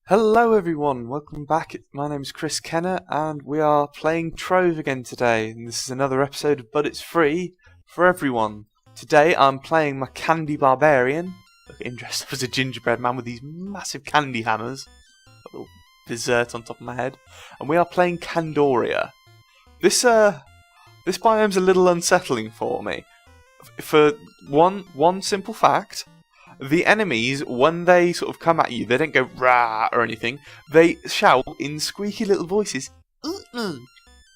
Hello everyone, welcome back. My name is Chris Kenner and we are playing Trove again today. And this is another episode of But It's Free for everyone. Today I'm playing my Candy Barbarian. Looking dressed up as a gingerbread man with these massive candy hammers. A little dessert on top of my head. And we are playing Candoria. This biome's a little unsettling for me. For one simple fact. The enemies, when they sort of come at you, they don't go rah or anything. They shout in squeaky little voices, eat me.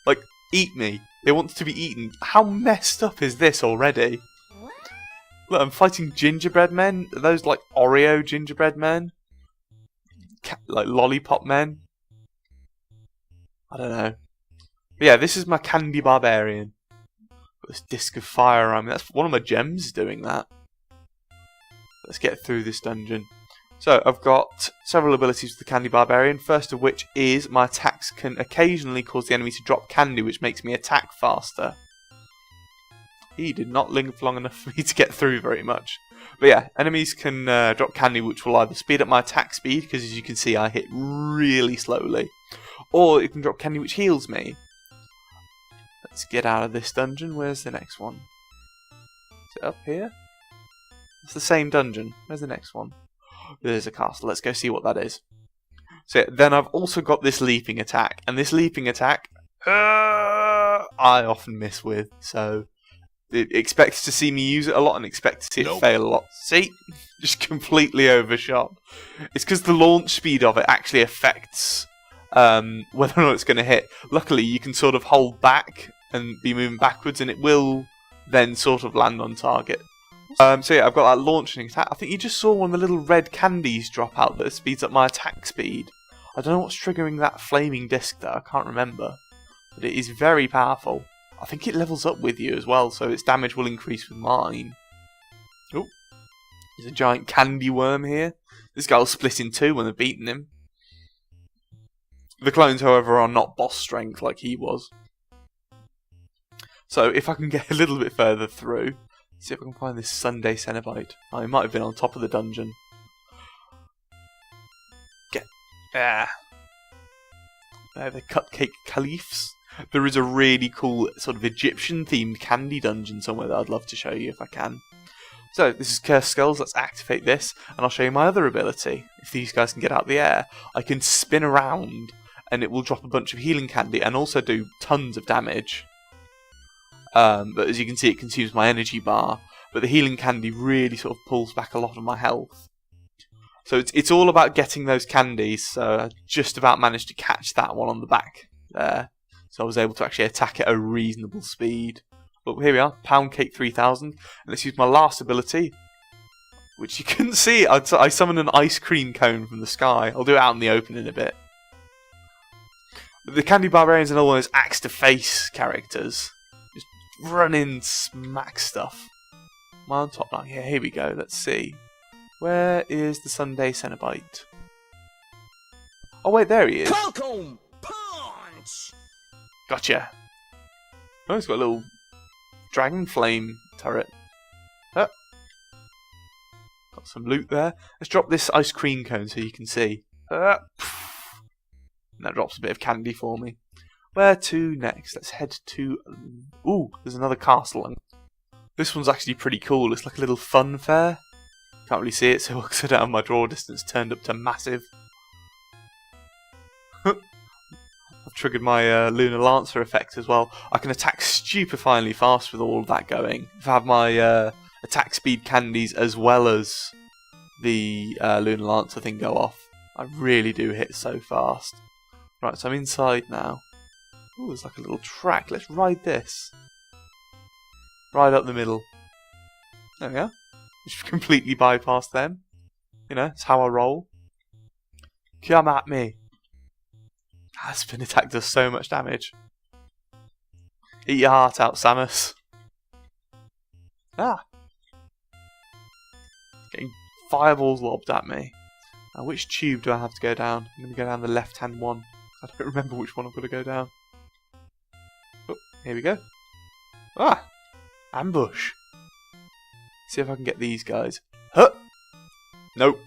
Like, eat me. They want to be eaten. How messed up is this already? Look, I'm fighting gingerbread men. Are those like Oreo gingerbread men? Like lollipop men? I don't know. But yeah, this is my Candy Barbarian. Got this disc of fire on me. That's one of my gems doing that. Let's get through this dungeon. So, I've got several abilities with the Candy Barbarian, first of which is my attacks can occasionally cause the enemy to drop candy, which makes me attack faster. He did not linger for long enough for me to get through very much. But yeah, enemies can drop candy, which will either speed up my attack speed, because as you can see I hit really slowly, or it can drop candy which heals me. Let's get out of this dungeon. Where's the next one? Is it up here? It's the same dungeon. Where's the next one? There's a castle. Let's go see what that is. So then I've also got this leaping attack. And this leaping attack, I often miss with. So it expects to see me use it a lot and expect to see it fail a lot. See? Just completely overshot. It's because the launch speed of it actually affects whether or not it's going to hit. Luckily, you can sort of hold back and be moving backwards and it will then sort of land on target. So yeah, I've got that launching attack. I think you just saw one of the little red candies drop out that speeds up my attack speed. I don't know what's triggering that flaming disc though, I can't remember. But it is very powerful. I think it levels up with you as well, so its damage will increase with mine. Oh, there's a giant candy worm here. This guy will split in two when they're beating him. The clones, however, are not boss strength like he was. So if I can get a little bit further through, see if I can find this Sunday Cenobite. Oh, he might have been on top of the dungeon. They're the Cupcake Caliphs. There is a really cool sort of Egyptian-themed candy dungeon somewhere that I'd love to show you if I can. So, this is Cursed Skulls. Let's activate this, and I'll show you my other ability. If these guys can get out of the air, I can spin around, and it will drop a bunch of healing candy, and also do tons of damage. But as you can see, it consumes my energy bar. But the healing candy really sort of pulls back a lot of my health. So it's all about getting those candies. So I just about managed to catch that one on the back there. So I was able to actually attack at a reasonable speed. But here we are, Pound Cake 3000. And let's use my last ability, which you couldn't see. I summoned an ice cream cone from the sky. I'll do it out in the open in a bit. The Candy Barbarians and all those axe to face characters. Run in, smack stuff. Am I on top now? Yeah, here we go. Let's see. Where is the Sunday Cenobite? Oh wait, there he is. Cocoon punch. Gotcha. Oh, he's got a little dragon flame turret. Got some loot there. Let's drop this ice cream cone so you can see. And that drops a bit of candy for me. Where to next? Let's head to... Ooh, there's another castle. This one's actually pretty cool. It's like a little fun fair. Can't really see it, so because I don't have my draw distance turned up to massive. I've triggered my Lunar Lancer effect as well. I can attack stupefyingly fast with all of that going. If I have my attack speed candies as well as the Lunar Lancer thing go off, I really do hit so fast. Right, so I'm inside now. Ooh, there's like a little track. Let's ride this. Right up the middle. There we are. Just completely bypass them. You know, it's how I roll. Come at me. That spin attack does so much damage. Eat your heart out, Samus. Ah. Getting fireballs lobbed at me. Now, which tube do I have to go down? I'm going to go down the left-hand one. I don't remember which one I've got to go down. Oh, here we go. Ah! Ambush. See if I can get these guys. Huh! Nope.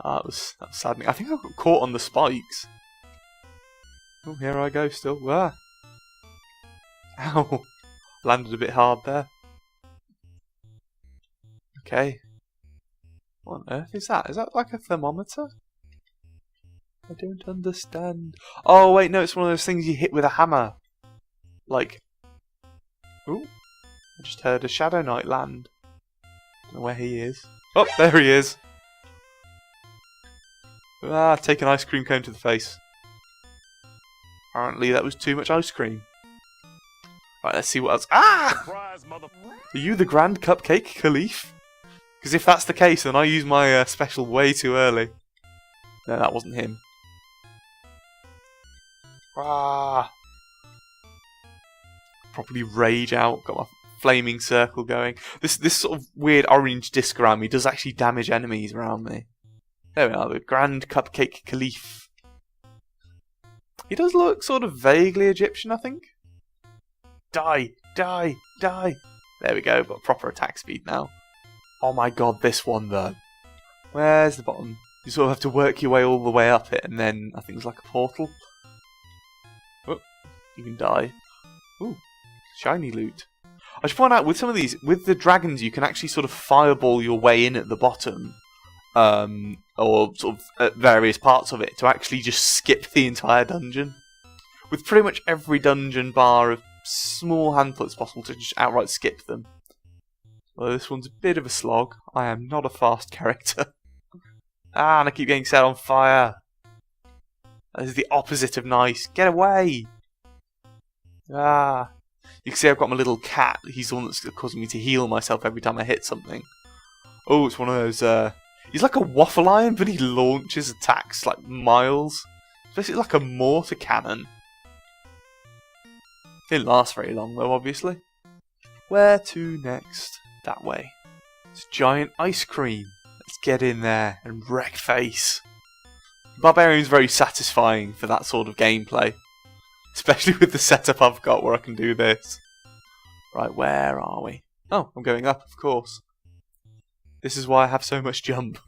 That was saddening. I think I got caught on the spikes. Oh, here I go still. Ah. Ow. Landed a bit hard there. Okay. What on earth is that? Is that like a thermometer? I don't understand. Oh, wait, no, it's one of those things you hit with a hammer. Like... Ooh. I just heard a Shadow Knight land. Don't know where he is. Oh, there he is. Ah, take an ice cream cone to the face. Apparently that was too much ice cream. Right, let's see what else. Ah! Surprise, mother. Are you the Grand Cupcake Caliph? Because if that's the case, then I used my special way too early. No, that wasn't him. Ah! Properly rage out. Got my flaming circle going. This sort of weird orange disc around me does actually damage enemies around me. There we are, the Grand Cupcake Caliph. He does look sort of vaguely Egyptian, I think. Die! Die! Die! There we go, got proper attack speed now. Oh my god, this one though. Where's the bottom? You sort of have to work your way all the way up it, and then I think it's like a portal. Oh, you can die. Ooh, shiny loot. I should point out, with some of these, with the dragons, you can actually sort of fireball your way in at the bottom. Or sort of at various parts of it, to actually just skip the entire dungeon. With pretty much every dungeon bar, a small handful it's possible to just outright skip them. Well, this one's a bit of a slog. I am not a fast character. Ah, and I keep getting set on fire. That is the opposite of nice. Get away! Ah. You can see I've got my little cat. He's the one that's causing me to heal myself every time I hit something. Oh, it's one of those, he's like a waffle iron, but he launches attacks like miles. It's basically like a mortar cannon. Didn't last very long though, obviously. Where to next? That way. It's giant ice cream. Let's get in there and wreck face. Barbarian's very satisfying for that sort of gameplay. Especially with the setup I've got where I can do this. Right, where are we? Oh, I'm going up, of course. This is why I have so much jump.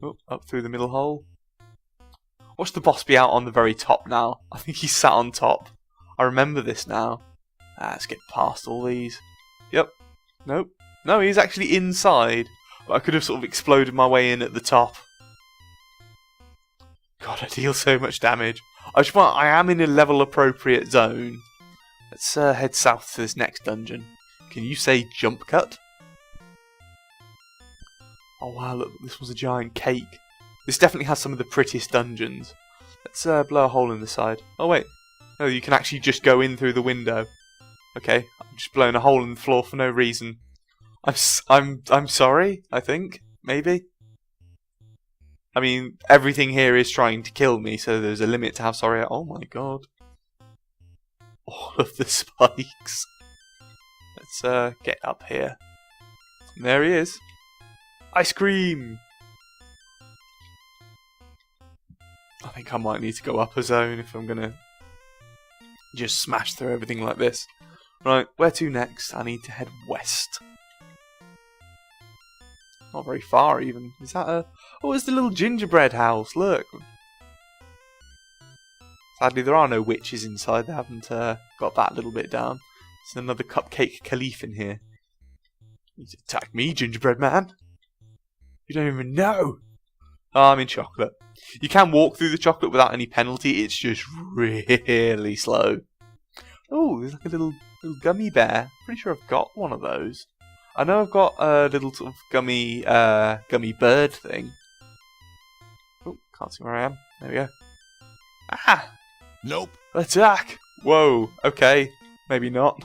Oh, up through the middle hole. Watch the boss be out on the very top now. I think he's sat on top. I remember this now. Let's get past all these. Yep. Nope. No, he's actually inside. But I could have sort of exploded my way in at the top. God, I deal so much damage. I am in a level appropriate zone. Let's head south to this next dungeon. Can you say jump cut? Oh wow, look, this was a giant cake. This definitely has some of the prettiest dungeons. Let's blow a hole in the side. Oh wait, no, you can actually just go in through the window. Okay, I'm just blowing a hole in the floor for no reason. I'm sorry, I think, maybe. I mean, everything here is trying to kill me, so there's a limit to how sorry I... Oh my god. All of the spikes. Let's get up here. And there he is. Ice cream! I think I might need to go up a zone if I'm gonna just smash through everything like this. Right, where to next? I need to head west. Not very far even. Is that a... Oh, it's the little gingerbread house, look! Sadly, there are no witches inside. They haven't got that little bit down. There's another cupcake caliph in here. You attack me, gingerbread man! You don't even know! Oh, I'm in chocolate. You can walk through the chocolate without any penalty. It's just really slow. Oh, there's like a little gummy bear. Pretty sure I've got one of those. I know I've got a little sort of gummy bird thing. Oh, can't see where I am. There we go. Ah! Nope. Attack! Whoa, okay. Maybe not.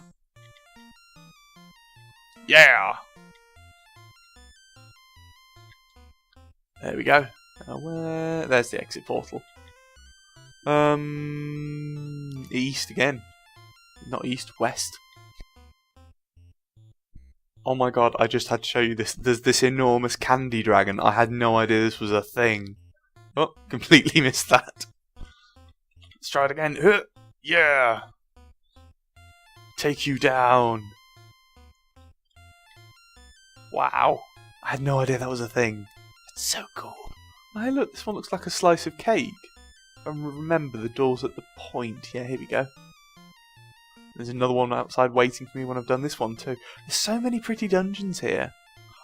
Yeah! There we go. There's the exit portal. East again. Not east, west. Oh my god, I just had to show you this. There's this enormous candy dragon. I had no idea this was a thing. Oh, completely missed that. Let's try it again. Yeah! Take you down. Wow. I had no idea that was a thing. It's so cool. Hey look, this one looks like a slice of cake. If I remember, the door's at the point. Yeah, here we go. There's another one outside waiting for me when I've done this one too. There's so many pretty dungeons here.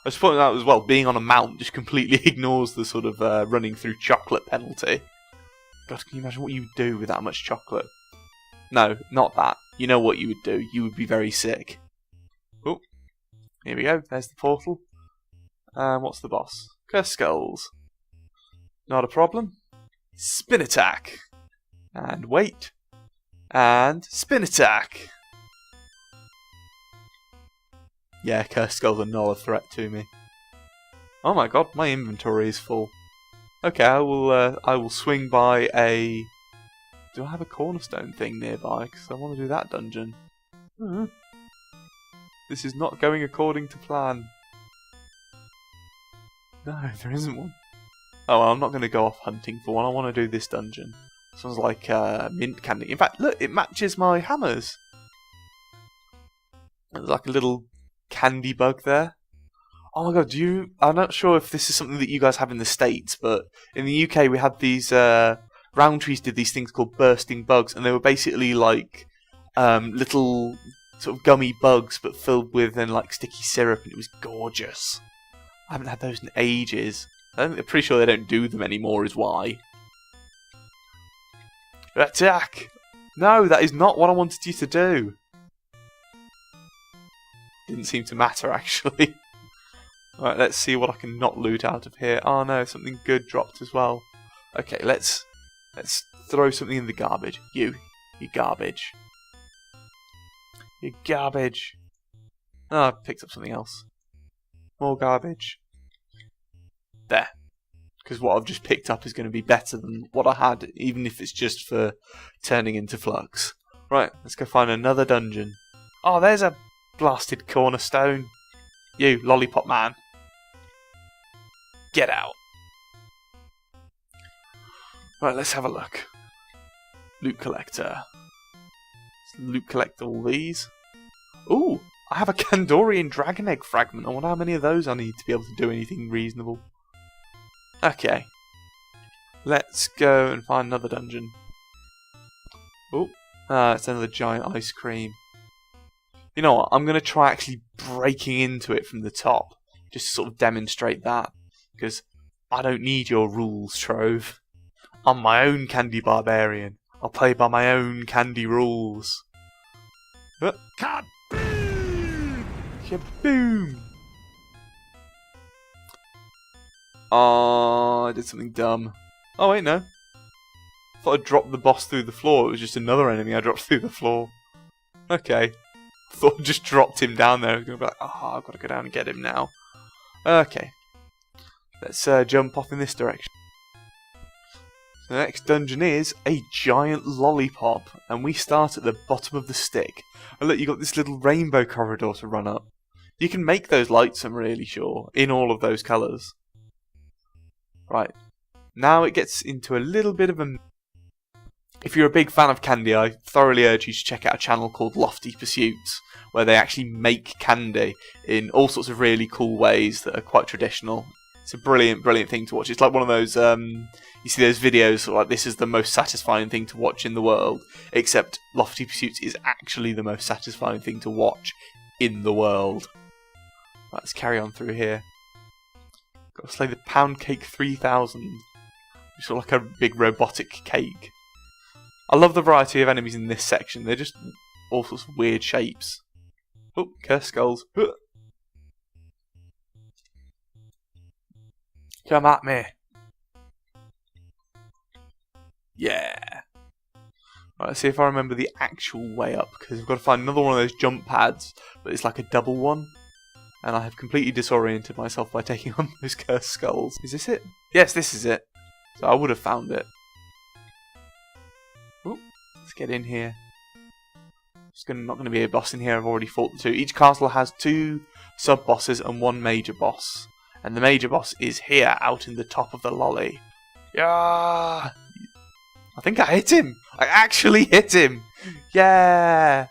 I was pointing out as well, being on a mount just completely ignores the sort of running through chocolate penalty. God, can you imagine what you would do with that much chocolate? No, not that. You know what you would do. You would be very sick. Oh, here we go. There's the portal. What's the boss? Curse Skulls. Not a problem. Spin attack. And wait. And spin attack. Yeah, Curse Skulls are not a threat to me. Oh my god, my inventory is full. Okay, I will swing by a... Do I have a cornerstone thing nearby? Because I want to do that dungeon. This is not going according to plan. No, there isn't one. Oh, well, I'm not going to go off hunting for one. I want to do this dungeon. This one's like mint candy. In fact, look, it matches my hammers. There's like a little candy bug there. Oh my god, I'm not sure if this is something that you guys have in the States, but in the UK we had these... Roundtrees did these things called bursting bugs, and they were basically like little sort of gummy bugs, but filled with then like sticky syrup, and it was gorgeous. I haven't had those in ages. I'm pretty sure they don't do them anymore, is why. Attack! No, that is not what I wanted you to do. Didn't seem to matter, actually. Alright, let's see what I can not loot out of here. Oh no, something good dropped as well. Okay, let's throw something in the garbage. You garbage. You garbage. Oh, I picked up something else. More garbage. There. Because what I've just picked up is going to be better than what I had, even if it's just for turning into flux. Right, let's go find another dungeon. Oh, there's a blasted cornerstone. You, lollipop man. Get out. Right, let's have a look. Loot collector. Let's loot collect all these. Ooh, I have a Candorian dragon egg fragment. I wonder how many of those I need to be able to do anything reasonable. Okay. Let's go and find another dungeon. Oh, it's another giant ice cream. You know what? I'm going to try actually breaking into it from the top. Just to sort of demonstrate that. Because I don't need your rules, Trove. I'm my own Candy Barbarian. I'll play by my own candy rules. Kaboom! Kaboom! Oh, I did something dumb. Oh wait, no. I thought I dropped the boss through the floor. It was just another enemy I dropped through the floor. Okay. I thought I just dropped him down there. I was going to be like, oh, I've got to go down and get him now. Okay. Let's jump off in this direction. The next dungeon is a giant lollipop, and we start at the bottom of the stick. And look, you got this little rainbow corridor to run up. You can make those lights, I'm really sure, in all of those colours. Right, now it gets into a little bit of a... If you're a big fan of candy, I thoroughly urge you to check out a channel called Lofty Pursuits, where they actually make candy in all sorts of really cool ways that are quite traditional. It's a brilliant, brilliant thing to watch. It's like one of those, you see those videos, like this is the most satisfying thing to watch in the world, except Lofty Pursuits is actually the most satisfying thing to watch in the world. Right, let's carry on through here. Got to slay the Pound Cake 3000. It's sort of like a big robotic cake. I love the variety of enemies in this section. They're just all sorts of weird shapes. Oh, Curse Skulls. Come at me. Yeah. Right, let's see if I remember the actual way up, because I've got to find another one of those jump pads, but it's like a double one. And I have completely disoriented myself by taking on those Cursed Skulls. Is this it? Yes, this is it. So I would have found it. Ooh, let's get in here. There's not going to be a boss in here. I've already fought the two. Each castle has 2 sub-bosses and 1 major boss. And the major boss is here, out in the top of the lolly. Yeah! I think I hit him! I actually hit him! Yeah!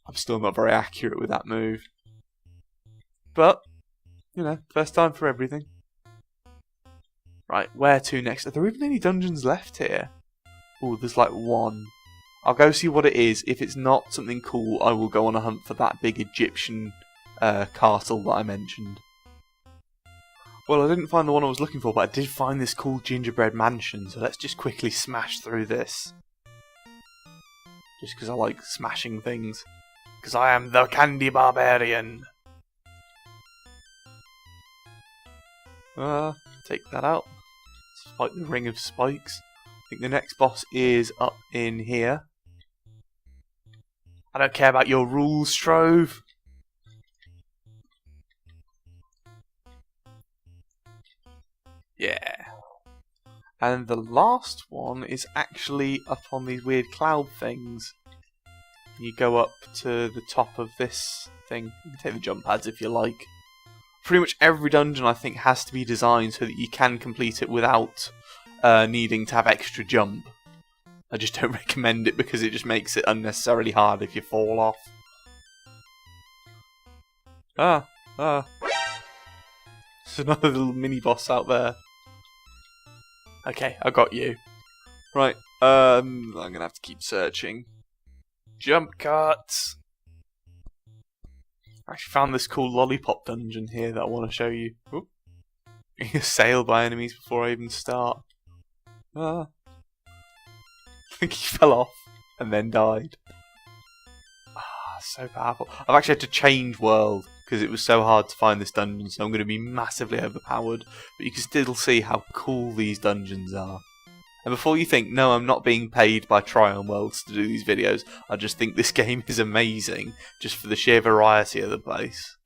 I'm still not very accurate with that move. But You know, first time for everything. Right, where to next? Are there even any dungeons left here? Oh, there's like one. I'll go see what it is. If it's not something cool, I will go on a hunt for that big Egyptian castle that I mentioned. Well, I didn't find the one I was looking for, but I did find this cool gingerbread mansion, so let's just quickly smash through this. Just because I like smashing things. Because I am the Candy Barbarian. Take that out. Let's fight the ring of spikes. I think the next boss is up in here. I don't care about your rules, Trove. Yeah. And the last one is actually up on these weird cloud things. You go up to the top of this thing. You can take the jump pads if you like. Pretty much every dungeon, I think, has to be designed so that you can complete it without needing to have extra jump. I just don't recommend it because it just makes it unnecessarily hard if you fall off. There's another little mini boss out there. Okay, I got you. Right, I'm gonna have to keep searching. Jump cuts! I actually found this cool lollipop dungeon here that I want to show you. Oop. Being assailed by enemies before I even start. I think he fell off and then died. So powerful. I've actually had to change world because it was so hard to find this dungeon, so I'm going to be massively overpowered. But you can still see how cool these dungeons are. And before you think, no, I'm not being paid by Tryon Worlds to do these videos, I just think this game is amazing, just for the sheer variety of the place.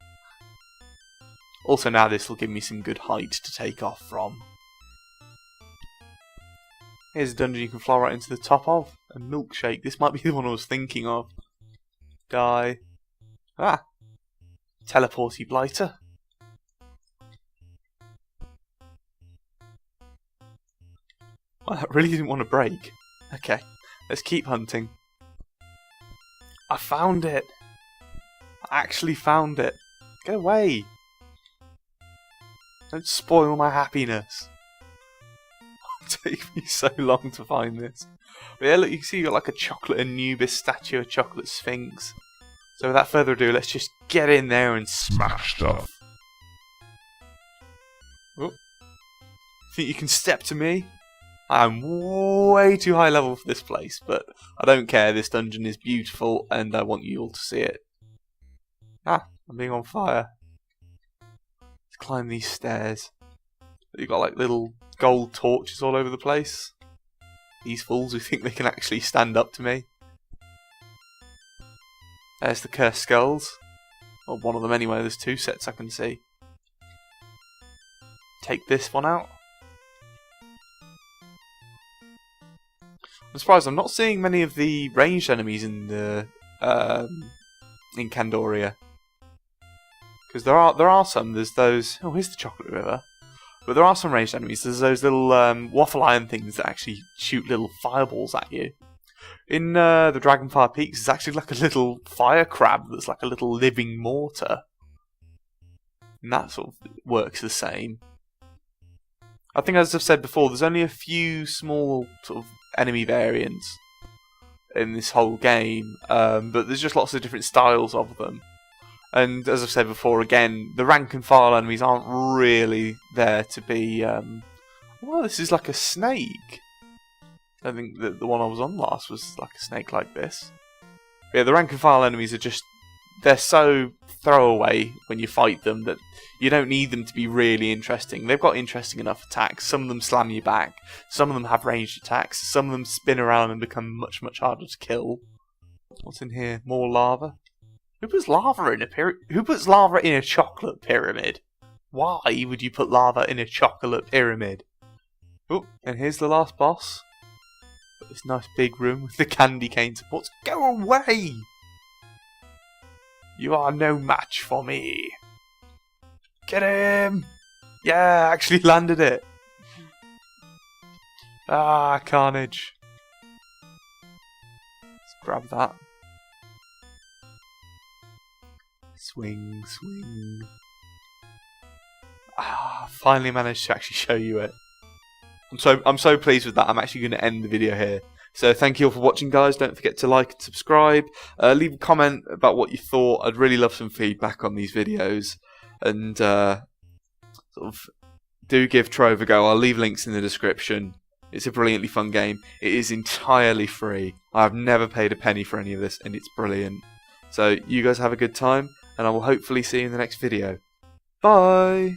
Also now this will give me some good height to take off from. Here's a dungeon you can fly right into the top of. A milkshake. This might be the one I was thinking of. Die. Teleporty blighter. Well, that really didn't want to break. Okay, let's keep hunting. I found it. I actually found it. Get away. Don't spoil my happiness. It'll take me so long to find this. But yeah, look, you can see you got like a chocolate Anubis statue, a chocolate sphinx. So without further ado, let's just get in there and smash stuff. Oh. Think you can step to me? I'm way too high level for this place, but I don't care. This dungeon is beautiful and I want you all to see it. I'm being on fire. Let's climb these stairs. You've got like little gold torches all over the place. These fools who think they can actually stand up to me. There's the cursed skulls. Well, one of them anyway. There's two sets I can see. Take this one out. I'm surprised I'm not seeing many of the ranged enemies in the in Candoria. Because there are some. There's those. Oh, here's the chocolate river. But there are some ranged enemies. There's those little waffle iron things that actually shoot little fireballs at you. In the Dragonfire Peaks, there's actually like a little fire crab that's like a little living mortar. And that sort of works the same. I think, as I've said before, there's only a few small sort of enemy variants in this whole game, but there's just lots of different styles of them. And as I've said before, again, the rank and file enemies aren't really there to be... well, this is like a snake. I think that the one I was on last was like a snake like this. But yeah, the rank and file enemies are just... they're so throwaway when you fight them that you don't need them to be really interesting. They've got interesting enough attacks. Some of them slam you back. Some of them have ranged attacks. Some of them spin around and become much, much harder to kill. What's in here? More lava? Who puts lava in a chocolate pyramid? Why would you put lava in a chocolate pyramid? Oh, and here's the last boss. Got this nice big room with the candy cane supports. Go away! You are no match for me. Get him! Yeah, I actually landed it. Carnage. Let's grab that. Swing, swing. I finally managed to actually show you it. I'm so pleased with that. I'm actually going to end the video here. So thank you all for watching, guys. Don't forget to like and subscribe. Leave a comment about what you thought. I'd really love some feedback on these videos. And sort of do give Trove a go. I'll leave links in the description. It's a brilliantly fun game. It is entirely free. I've never paid a penny for any of this, and it's brilliant. So you guys have a good time, and I will hopefully see you in the next video. Bye!